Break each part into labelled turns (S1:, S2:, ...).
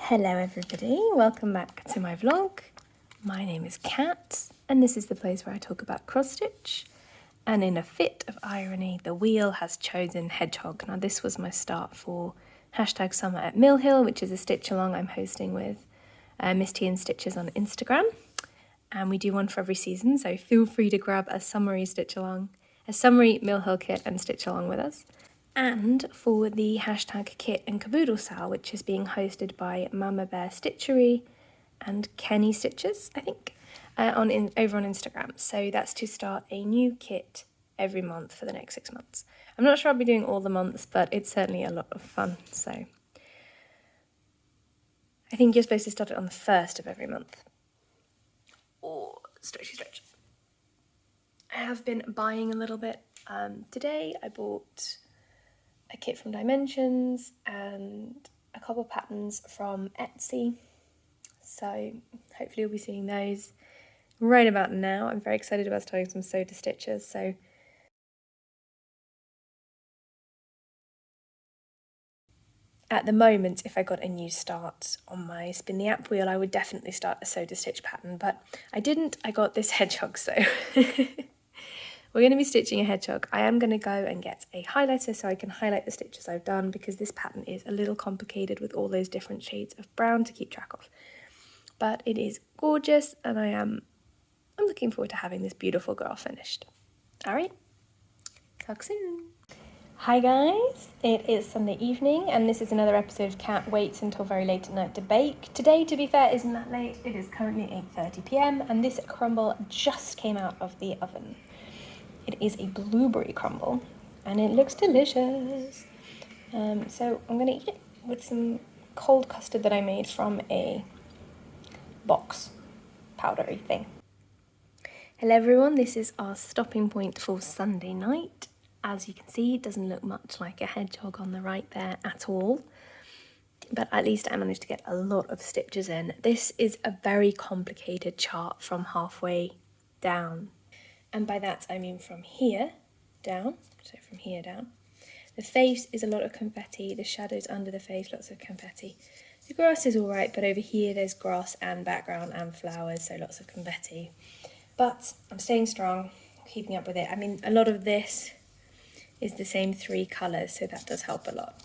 S1: Hello everybody, welcome back to my vlog. My name is Kat and this is the place where I talk about cross stitch, and in a fit of irony the wheel has chosen hedgehog. Now this was my start for #summer at Mill Hill, which is a stitch along I'm hosting with Miss T and Stitches on Instagram, and we do one for every season, so feel free to grab a summery stitch along, a summery Mill Hill kit and stitch along with us. And for the #kit and caboodle sale, which is being hosted by Mama Bear Stitchery and Kenny Stitches, I think, over on Instagram. So that's to start a new kit every month for the next 6 months. I'm not sure I'll be doing all the months, but it's certainly a lot of fun. So I think you're supposed to start it on the 1st of every month. Oh, stretch. I have been buying a little bit. Today I bought a kit from Dimensions and a couple of patterns from Etsy, so hopefully you'll be seeing those right about now. I'm very excited about starting some sew to stitches, so at the moment if I got a new start on my Spin the App wheel I would definitely start a sew to stitch pattern, but I didn't. I got this hedgehog, so we're going to be stitching a hedgehog. I am going to go and get a highlighter so I can highlight the stitches I've done, because this pattern is a little complicated with all those different shades of brown to keep track of. But it is gorgeous and I'm looking forward to having this beautiful girl finished. Alright, talk soon. Hi guys, it is Sunday evening and this is another episode of Cat Waits Until Very Late at Night to Bake. Today, to be fair, isn't that late. It is currently 8:30 p.m. and this crumble just came out of the oven. It is a blueberry crumble and it looks delicious. So I'm going to eat it with some cold custard that I made from a box powdery thing. Hello everyone, this is our stopping point for Sunday night. As you can see, it doesn't look much like a hedgehog on the right there at all, but at least I managed to get a lot of stitches in. This is a very complicated chart from halfway down. And by that I mean from here down, so from here down. The face is a lot of confetti, the shadows under the face, lots of confetti. The grass is alright, but over here there's grass and background and flowers, so lots of confetti. But I'm staying strong, keeping up with it. I mean, a lot of this is the same 3 colours, so that does help a lot.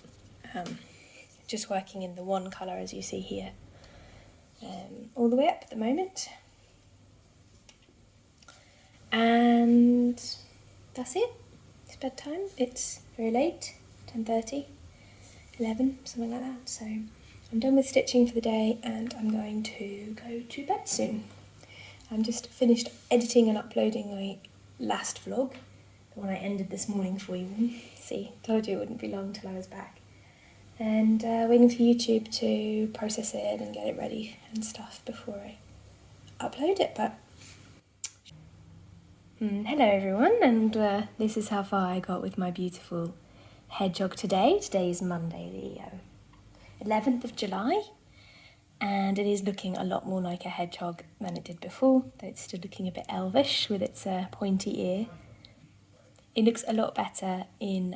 S1: Just working in the one colour as you see here, all the way up at the moment. And that's it. It's bedtime. It's very late, 10:30, 11, something like that. So I'm done with stitching for the day and I'm going to go to bed soon. I'm just finished editing and uploading my last vlog, the one I ended this morning for you. See, told you it wouldn't be long till I was back. And waiting for YouTube to process it and get it ready and stuff before I upload it. But hello everyone, and this is how far I got with my beautiful hedgehog today. Today is Monday, the 11th of July, and it is looking a lot more like a hedgehog than it did before, though it's still looking a bit elvish with its pointy ear. It looks a lot better in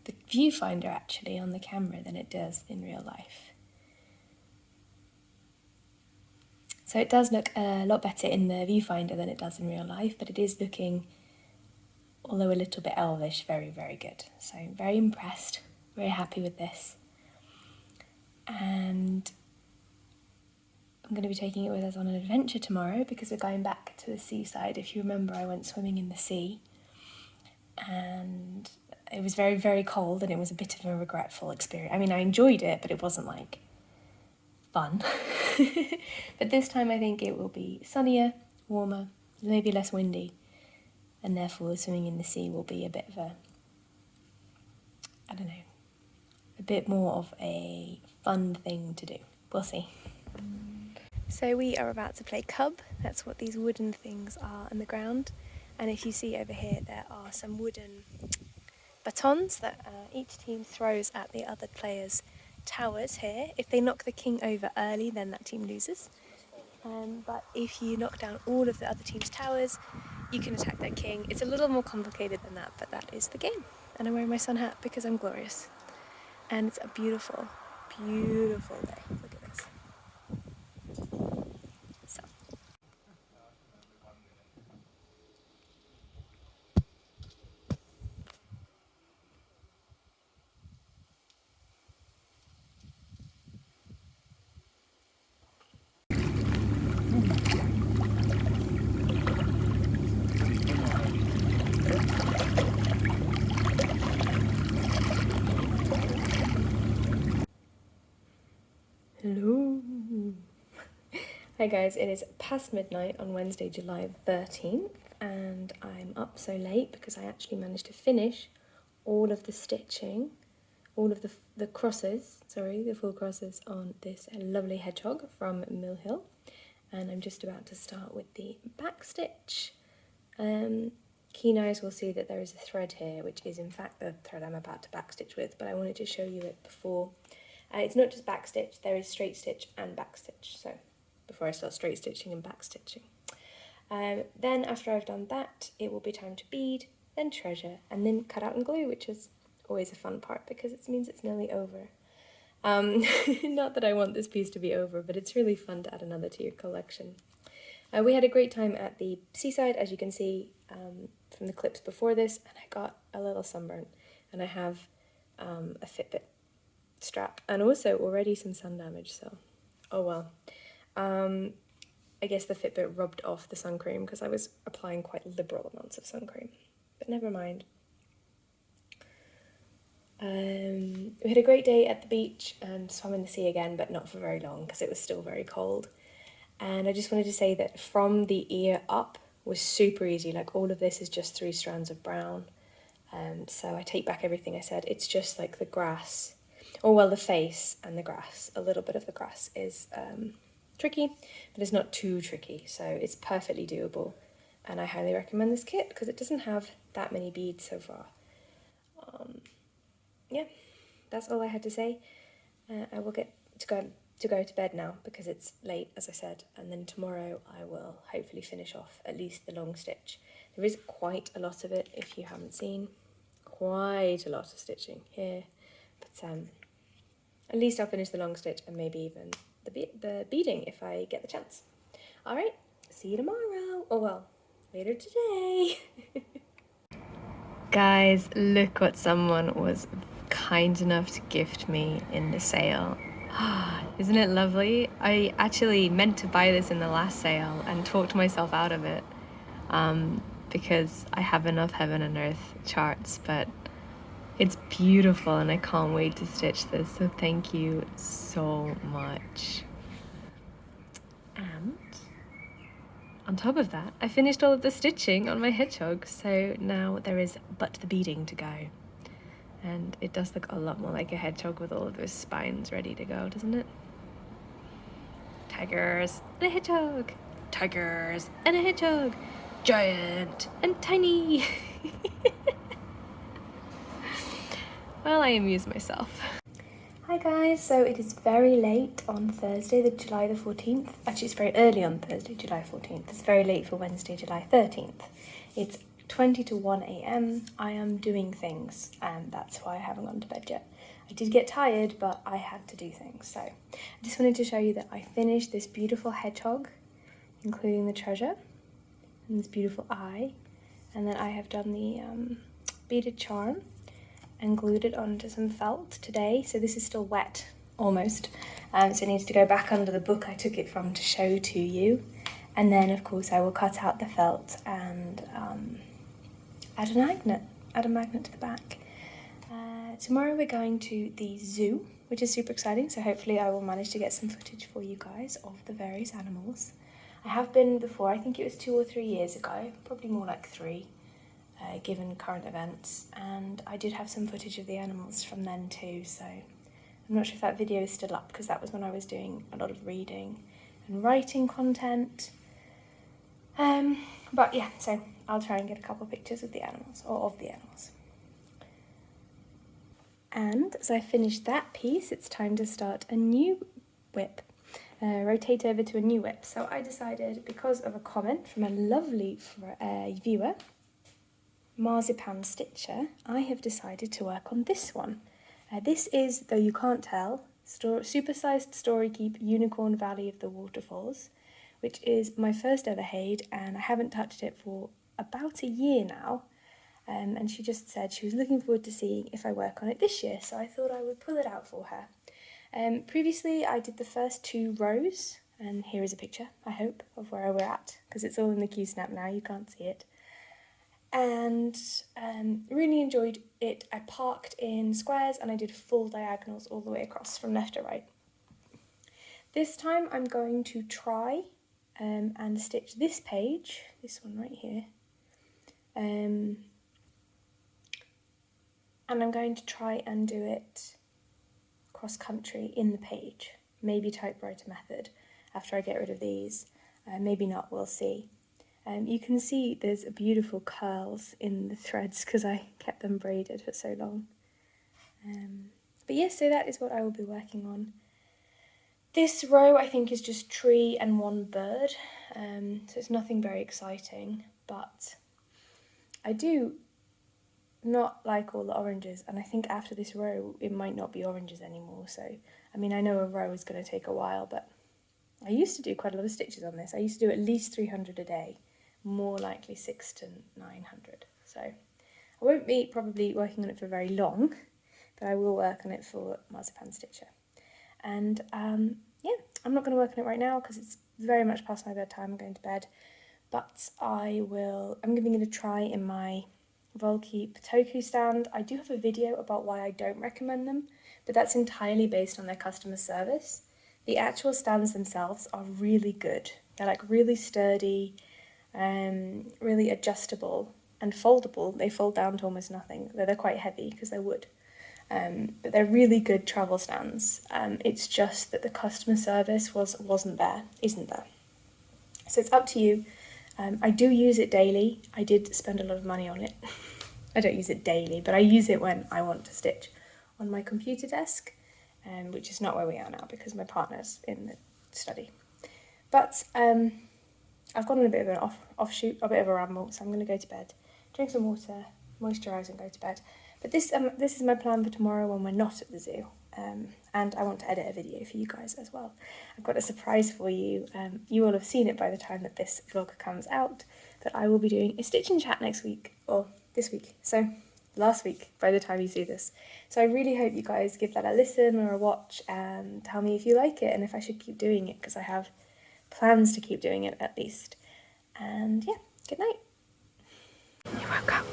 S1: the viewfinder actually on the camera than it does in real life. So it does look a lot better in the viewfinder than it does in real life, but it is looking, although a little bit elvish, very, very good. So very impressed, very happy with this. And I'm going to be taking it with us on an adventure tomorrow because we're going back to the seaside. If you remember, I went swimming in the sea and it was very, very cold and it was a bit of a regretful experience. I mean, I enjoyed it, but it wasn't like fun. But this time I think it will be sunnier, warmer, maybe less windy, and therefore swimming in the sea will be a bit of a, I don't know, a bit more of a fun thing to do. We'll see. So we are about to play cub. That's what these wooden things are on the ground. And if you see over here, there are some wooden batons that each team throws at the other player's towers here. If they knock the king over early, then that team loses. But if you knock down all of the other team's towers, you can attack that king. It's a little more complicated than that, but that is the game. And I'm wearing my sun hat because I'm glorious. And it's a beautiful, beautiful day. Look at Hello. Hi guys, it is past midnight on Wednesday, July 13th, and I'm up so late because I actually managed to finish all of the stitching, all of the crosses, the full crosses on this lovely hedgehog from Mill Hill, and I'm just about to start with the back stitch. Keen eyes will see that there is a thread here, which is in fact the thread I'm about to backstitch with, but I wanted to show you it before. It's not just backstitch, there is straight stitch and backstitch, so before I start straight stitching and backstitching. Then after I've done that, it will be time to bead, then treasure, and then cut out and glue, which is always a fun part because it means it's nearly over. Not that I want this piece to be over, but it's really fun to add another to your collection. We had a great time at the Seaside, as you can see from the clips before this, and I got a little sunburn, and I have a Fitbit strap and also already some sun damage, so oh well. I guess the Fitbit rubbed off the sun cream because I was applying quite liberal amounts of sun cream, but never mind. We had a great day at the beach and swam in the sea again, but not for very long because it was still very cold. And I just wanted to say that from the ear up was super easy. Like all of this is just 3 strands of brown. So I take back everything I said. It's just like the grass, or well, the face and the grass. A little bit of the grass is tricky, but it's not too tricky. So it's perfectly doable. And I highly recommend this kit because it doesn't have that many beads so far. Yeah, that's all I had to say. I will get to go to bed now because it's late, as I said, and then tomorrow I will hopefully finish off at least the long stitch. There is quite a lot of it if you haven't seen. Quite a lot of stitching here, but at least I'll finish the long stitch and maybe even the beading if I get the chance. All right, see you tomorrow. Oh well, later today. Guys, look what someone was kind enough to gift me in the sale. Isn't it lovely? I actually meant to buy this in the last sale and talked myself out of it because I have enough heaven and earth charts, but it's beautiful and I can't wait to stitch this, so thank you so much. And on top of that, I finished all of the stitching on my hedgehog, so now there is but the beading to go. And it does look a lot more like a hedgehog with all of those spines ready to go, doesn't it? Tigers and a hedgehog. Tigers and a hedgehog. Giant and tiny. Well, I amuse myself. Hi guys, so it is very late on Thursday, July the 14th. Actually, it's very early on Thursday, July 14th. It's very late for Wednesday, July 13th. It's 20 to 1 a.m. I am doing things, and that's why I haven't gone to bed yet. I did get tired, but I had to do things. So I just wanted to show you that I finished this beautiful hedgehog, including the treasure, and this beautiful eye. And then I have done the beaded charm and glued it onto some felt today. So this is still wet, almost. So it needs to go back under the book I took it from to show to you. And then, of course, I will cut out the felt and add a magnet to the back. Tomorrow we're going to the zoo, which is super exciting. So hopefully I will manage to get some footage for you guys of the various animals. I have been before, I think it was 2 or 3 years ago, probably more like 3. Given current events, and I did have some footage of the animals from then too, so I'm not sure if that video is still up because that was when I was doing a lot of reading and writing content. But yeah, so I'll try and get a couple of pictures of the animals, or of the animals. And as I finish that piece, it's time to start a new whip. Rotate over to a new whip. So I decided, because of a comment from a lovely viewer, Marzipan Stitcher, I have decided to work on this one. This is, though you can't tell, Supersized Story Keep Unicorn Valley of the Waterfalls, which is my first ever Haid, and I haven't touched it for about a year now. And she just said she was looking forward to seeing if I work on it this year, so I thought I would pull it out for her. Previously I did the first 2 rows, and here is a picture, I hope, of where we're at, because it's all in the Q-snap now, you can't see it. And really enjoyed it. I parked in squares and I did full diagonals all the way across from left to right. This time I'm going to try and stitch this page, this one right here, and I'm going to try and do it cross country in the page, maybe typewriter method after I get rid of these, maybe not, we'll see. You can see there's beautiful curls in the threads because I kept them braided for so long. But yes, so that is what I will be working on. This row I think is just tree and one bird, so it's nothing very exciting, but I do not like all the oranges, and I think after this row it might not be oranges anymore, so I mean I know a row is going to take a while, but I used to do quite a lot of stitches on this. I used to do at least 300 a day, more likely 600 to 900, so I won't be probably working on it for very long, but I will work on it for Marzipan Stitcher. And yeah, I'm not going to work on it right now because it's very much past my bedtime. I'm going to bed, but I'm giving it a try in my Volki Potoku stand. I do have a video about why I don't recommend them, but that's entirely based on their customer service. The actual stands themselves are really good. They're like really sturdy, really adjustable and foldable. They fold down to almost nothing, though they're quite heavy because they're wood. But they're really good travel stands. It's just that the customer service isn't there. So it's up to you. I do use it daily. I did spend a lot of money on it. I don't use it daily, but I use it when I want to stitch on my computer desk, which is not where we are now because my partner's in the study. But I've gone on a bit of an offshoot, a bit of a ramble, so I'm going to go to bed, drink some water, moisturise and go to bed. But this is my plan for tomorrow when we're not at the zoo, and I want to edit a video for you guys as well. I've got a surprise for you. You will have seen it by the time that this vlog comes out, but I will be doing a stitching chat next week, or this week, so last week by the time you see this. So I really hope you guys give that a listen or a watch and tell me if you like it and if I should keep doing it, because I have plans to keep doing it at least. And yeah, good night. You woke up.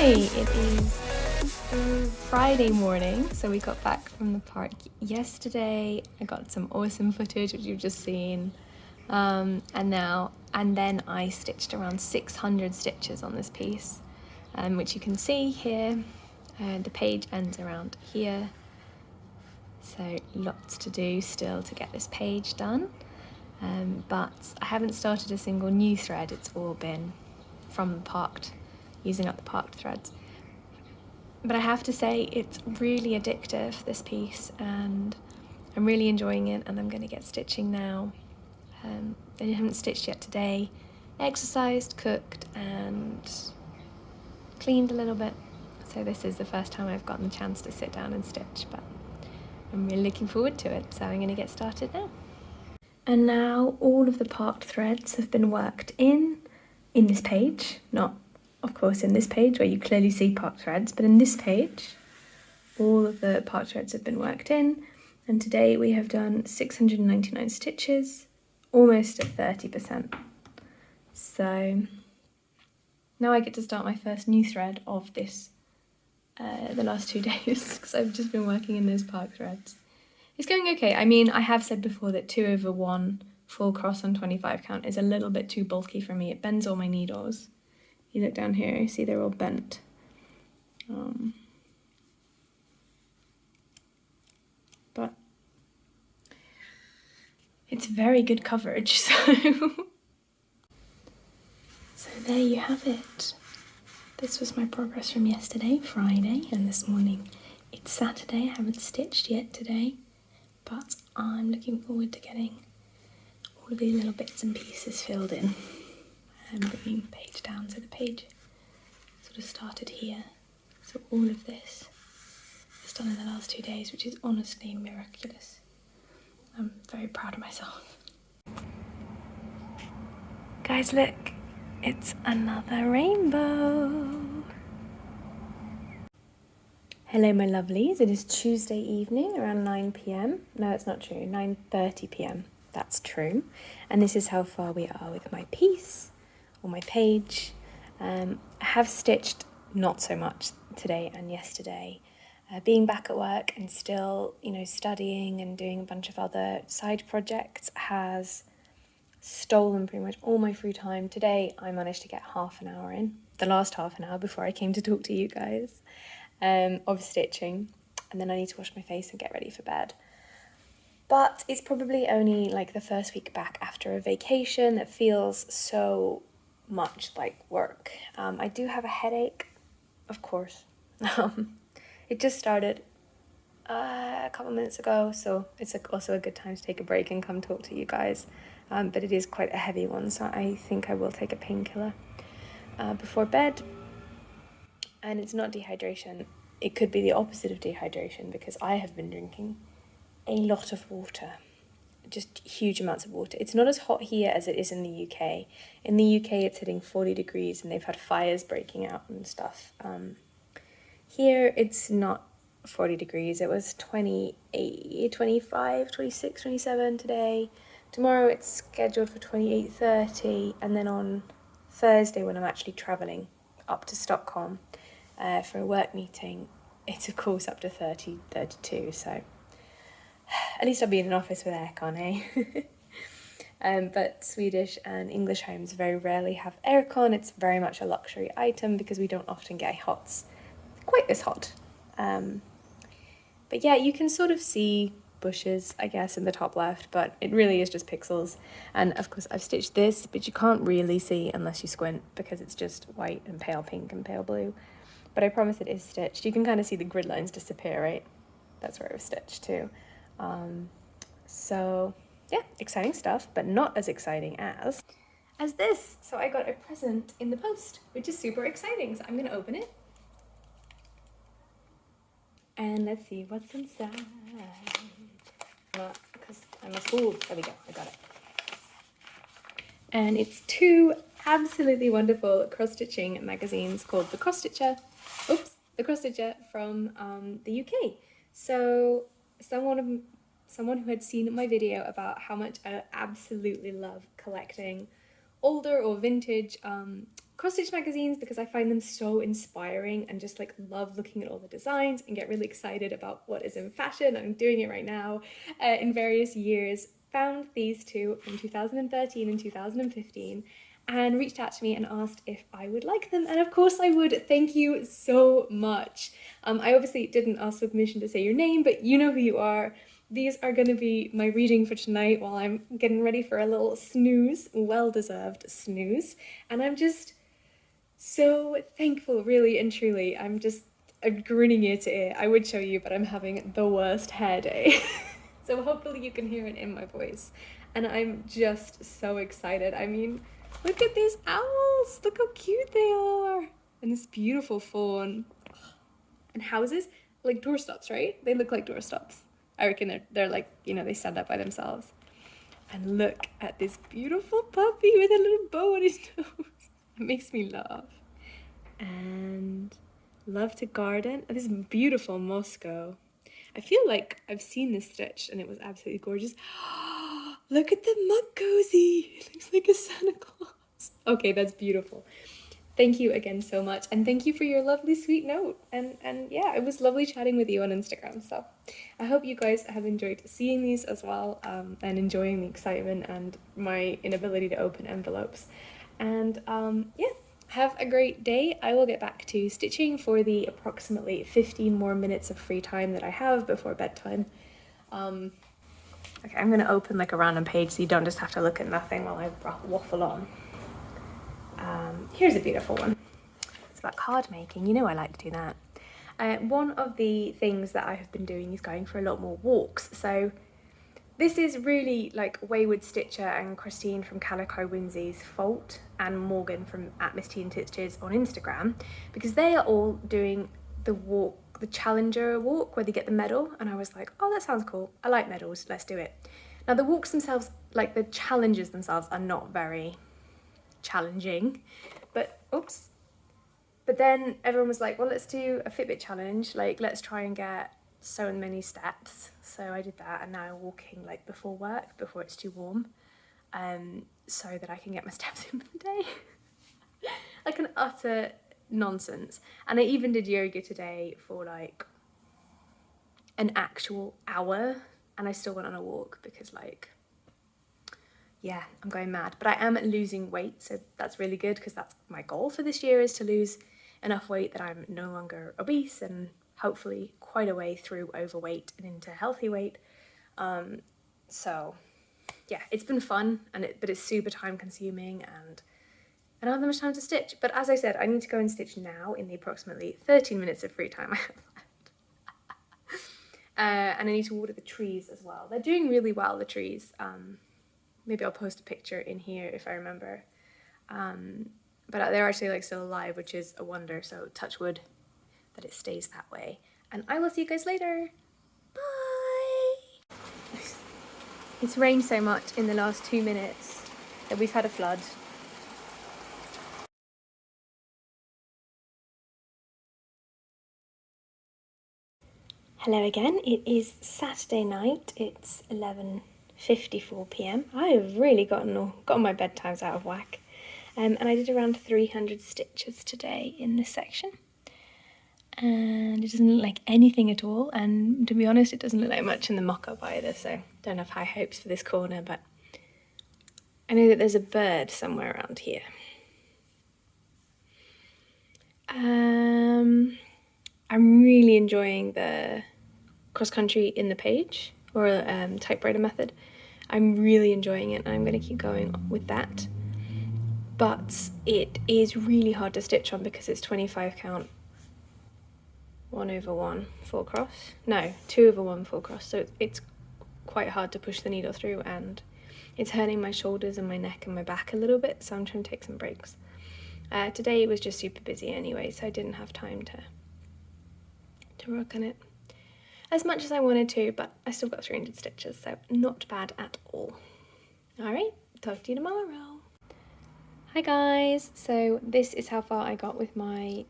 S1: It is Friday morning, so we got back from the park yesterday. I got some awesome footage, which you've just seen, and then I stitched around 600 stitches on this piece, which you can see here. The page ends around here, So lots to do still to get this page done. But I haven't started a single new thread. It's all been from using up the parked threads. But I have to say it's really addictive, this piece, and I'm really enjoying it, and I'm going to get stitching now. I haven't stitched yet today. Exercised, cooked, and cleaned a little bit. So this is the first time I've gotten the chance to sit down and stitch, but I'm really looking forward to it, so I'm going to get started now. And now all of the parked threads have been worked in this page, not of course in this page where you clearly see parked threads, but in this page all of the parked threads have been worked in, and today we have done 699 stitches, almost at 30%. So now I get to start my first new thread of this the last 2 days, because I've just been working in those parked threads. It's going okay. I mean, I have said before that 2/1 full cross on 25 count is a little bit too bulky for me. It bends all my needles. You look down here, you see they're all bent. But it's very good coverage, so there you have it. This was my progress from yesterday, Friday, and this morning it's Saturday. I haven't stitched yet today, but I'm looking forward to getting all of these little bits and pieces filled in and bringing the page down. So the page sort of started here. So all of this is done in the last 2 days, which is honestly miraculous. I'm very proud of myself. Guys, look, it's another rainbow. Hello my lovelies, it is Tuesday evening around 9 p.m. No, it's not true, 9:30 p.m. That's true. And this is how far we are with my piece, or my page. I have stitched not so much today and yesterday. Being back at work and still, studying and doing a bunch of other side projects has stolen pretty much all my free time. Today I managed to get half an hour in, the last half an hour before I came to talk to you guys. Of stitching, and then I need to wash my face and get ready for bed. But it's probably only like the first week back after a vacation that feels so much like work. I do have a headache, of course. It just started a couple minutes ago, so it's also a good time to take a break and come talk to you guys. But it is quite a heavy one, so I think I will take a painkiller before bed. And it's not dehydration. It could be the opposite of dehydration, because I have been drinking a lot of water, just huge amounts of water. It's not as hot here as it is in the UK. In the UK, it's hitting 40 degrees and they've had fires breaking out and stuff. Here, it's not 40 degrees. It was 28, 25, 26, 27 today. Tomorrow, it's scheduled for 28, 30. And then on Thursday, when I'm actually traveling up to Stockholm, for a work meeting, it's of course up to 30, 32, so at least I'll be in an office with aircon, eh? But Swedish and English homes very rarely have aircon. It's very much a luxury item because we don't often get quite this hot. But yeah, you can sort of see bushes, I guess, in the top left, but it really is just pixels. And of course I've stitched this, but you can't really see unless you squint because it's just white and pale pink and pale blue. But I promise it is stitched. You can kind of see the grid lines disappear, right? That's where it was stitched too. So yeah, exciting stuff, but not as exciting as this. So I got a present in the post, which is super exciting. So I'm gonna open it. And let's see what's inside. Because I'm a fool. There we go, I got it. And it's 2 absolutely wonderful cross-stitching magazines called The Cross Stitcher from the UK. So someone who had seen my video about how much I absolutely love collecting older or vintage cross-stitch magazines, because I find them so inspiring and just like love looking at all the designs and get really excited about what is in fashion. I'm doing it right now in various years. Found these 2 from 2013 and 2015, and reached out to me and asked if I would like them, and of course I would. Thank you so much. I obviously didn't ask for permission to say your name, but you know who you are. These are going to be my reading for tonight while I'm getting ready for a little snooze, well-deserved snooze, and I'm just so thankful, really and truly. I'm grinning ear to ear. I would show you, but I'm having the worst hair day. So hopefully you can hear it in my voice. And I'm just so excited. I mean, look at these owls. Look how cute they are. And this beautiful fawn. And houses, like doorstops, right? They look like doorstops. I reckon they're like, you know, they stand up by themselves. And look at this beautiful puppy with a little bow on his nose. It makes me laugh. And love to garden. This is beautiful Moscow. I feel like I've seen this stitch and it was absolutely gorgeous. Look at the mug cozy. It looks like a Santa Claus. Okay, that's beautiful. Thank you again so much, and thank you for your lovely sweet note. And yeah, it was lovely chatting with you on Instagram. So I hope you guys have enjoyed seeing these as well, and enjoying the excitement and my inability to open envelopes. And yeah, have a great day. I will get back to stitching for the approximately 15 more minutes of free time that I have before bedtime. Okay, I'm gonna open like a random page so you don't just have to look at nothing while I waffle on. Here's a beautiful one. It's about card making. You know I like to do that. One of the things that I have been doing is going for a lot more walks. So this is really like Wayward Stitcher and Christine from Calico Whimsy's fault, and Morgan from @MissTeaandTitches on Instagram, because they are all doing the walk, the Challenger walk, where they get the medal, and I was like, oh, that sounds cool. I like medals, let's do it. Now the walks themselves, like the challenges themselves, are not very challenging, but oops. But then everyone was like, well, let's do a Fitbit challenge, like let's try and get so many steps. So I did that, and now I'm walking like before work, before it's too warm, so that I can get my steps in for the day. Like an utter nonsense. And I even did yoga today for like an actual hour, and I still went on a walk because like, yeah, I'm going mad. But I am losing weight, so that's really good, because that's my goal for this year, is to lose enough weight that I'm no longer obese, and hopefully quite a way through overweight and into healthy weight. So yeah, it's been fun, but it's super time consuming, and I don't have that much time to stitch. But as I said, I need to go and stitch now in the approximately 13 minutes of free time I have left. And I need to water the trees as well. They're doing really well, the trees. Maybe I'll post a picture in here if I remember. But they're actually like still alive, which is a wonder. So touch wood that it stays that way. And I will see you guys later. Bye. It's rained so much in the last 2 minutes that we've had a flood. Hello again. It is Saturday night. It's 11:54 p.m. I have really gotten my bedtimes out of whack. And I did around 300 stitches today in this section. And it doesn't look like anything at all. And to be honest, it doesn't look like much in the mock-up either. So don't have high hopes for this corner, but I know that there's a bird somewhere around here. I'm really enjoying the cross-country in the page, or typewriter method. I'm really enjoying it, and I'm going to keep going with that. But it is really hard to stitch on because it's 25 count 1/1 full cross. No, 2/1 full cross. So it's quite hard to push the needle through, and it's hurting my shoulders and my neck and my back a little bit, so I'm trying to take some breaks. Today was just super busy anyway, so I didn't have time to work on it as much as I wanted to, but I still got 300 stitches, so not bad at all. Alright, talk to you tomorrow. Hi guys, so this is how far I got with my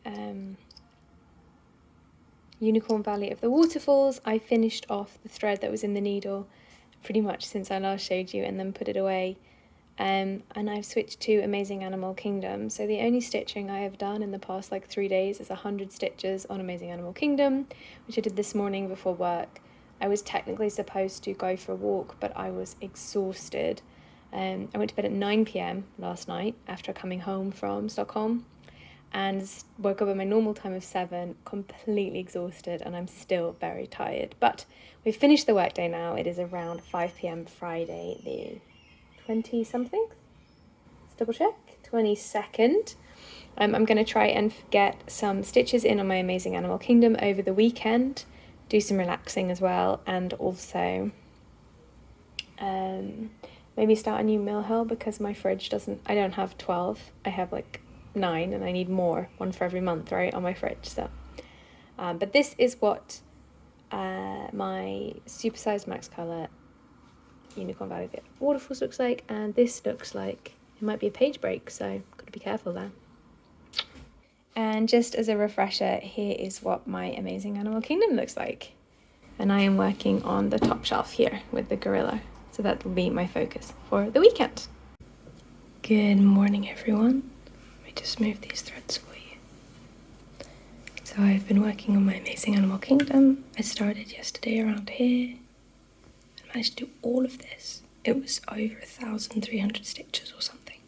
S1: Unicorn Valley of the Waterfalls. I finished off the thread that was in the needle pretty much since I last showed you, and then put it away. And I've switched to Amazing Animal Kingdom. So the only stitching I have done in the past like 3 days is 100 stitches on Amazing Animal Kingdom, which I did this morning before work. I was technically supposed to go for a walk, but I was exhausted. I went to bed at 9 p.m. last night after coming home from Stockholm, and woke up at my normal time of 7, completely exhausted, and I'm still very tired. But we've finished the workday now. It is around 5 p.m. Friday, the 20-something? Let's double check. 22nd. I'm going to try and get some stitches in on my Amazing Animal Kingdom over the weekend, do some relaxing as well, and also maybe start a new mill hill, because my fridge I don't have 12, I have like 9, and I need more, one for every month, right, on my fridge. So but this is what my supersized max colour Unicorn Valley Fit waterfalls looks like, and this looks like it might be a page break, so got to be careful there. And just as a refresher, here is what my Amazing Animal Kingdom looks like. And I am working on the top shelf here with the gorilla, so that will be my focus for the weekend. Good morning, everyone. Let me just move these threads for you. So I've been working on my Amazing Animal Kingdom. I started yesterday around here and managed to do all of this. It was over 1,300 stitches or something.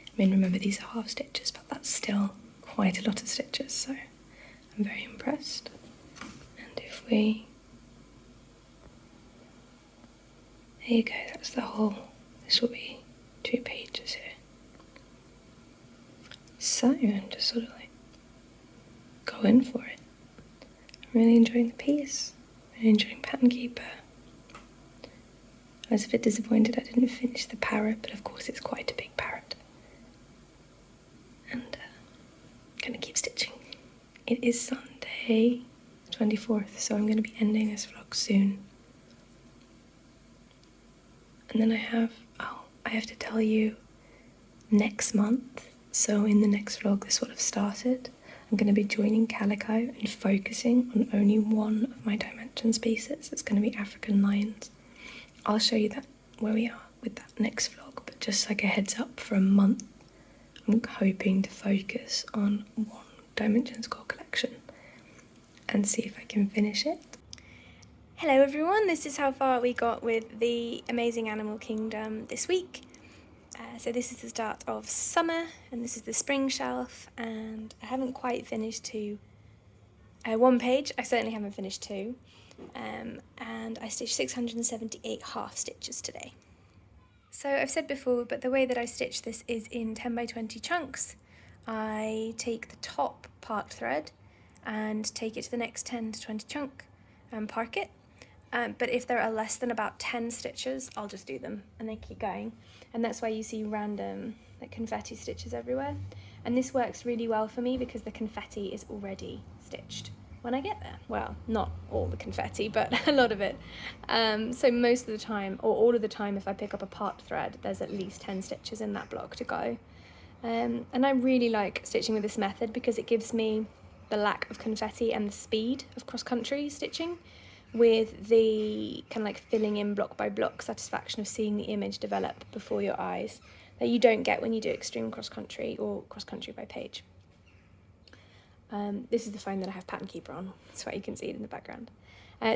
S1: I mean, remember, these are half stitches, but that's still quite a lot of stitches, so I'm very impressed. And if we... There you go, that's the whole... This will be 2 pages here. So I'm just sort of like going for it. I'm really enjoying the piece. I'm really enjoying Pattern Keeper. I was a bit disappointed I didn't finish the parrot, but of course it's quite a big parrot. And gonna keep stitching. It is Sunday, 24th, so I'm gonna be ending this vlog soon. And then I have to tell you, next month, so in the next vlog this will have started, I'm gonna be joining Calico and focusing on only one of my dimensions pieces. It's gonna be African lions. I'll show you that where we are with that next vlog, but just like a heads up, for a month I'm hoping to focus on one Dimensions Core collection and see if I can finish it. Hello everyone, this is how far we got with the Amazing Animal Kingdom this week. So this is the start of summer, and this is the spring shelf, and I haven't quite finished one page. I certainly haven't finished 2, and I stitched 678 half stitches today. So I've said before, but the way that I stitch this is in 10 by 20 chunks. I take the top part thread and take it to the next 10 to 20 chunk and park it. But if there are less than about 10 stitches, I'll just do them and then keep going. And that's why you see random like confetti stitches everywhere. And this works really well for me because the confetti is already stitched when I get there. Well, not all the confetti, but a lot of it. So most of the time, or all of the time, if I pick up a part thread, there's at least 10 stitches in that block to go. And I really like stitching with this method because it gives me the lack of confetti and the speed of cross-country stitching, with the kind of like filling in block by block satisfaction of seeing the image develop before your eyes that you don't get when you do extreme cross-country or cross-country by page. This is the phone that I have Pattern Keeper on, that's why you can see it in the background.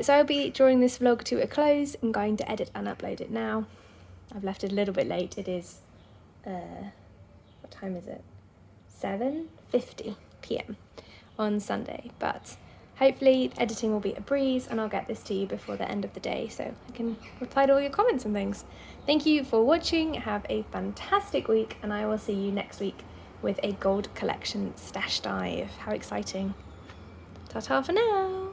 S1: So I'll be drawing this vlog to a close. I'm going to edit and upload it now. I've left it a little bit late. It is, what time is it? 7:50 p.m. on Sunday, but hopefully editing will be a breeze and I'll get this to you before the end of the day so I can reply to all your comments and things. Thank you for watching, have a fantastic week, and I will see you next week with a gold collection stash dive. How exciting. Ta-ta for now.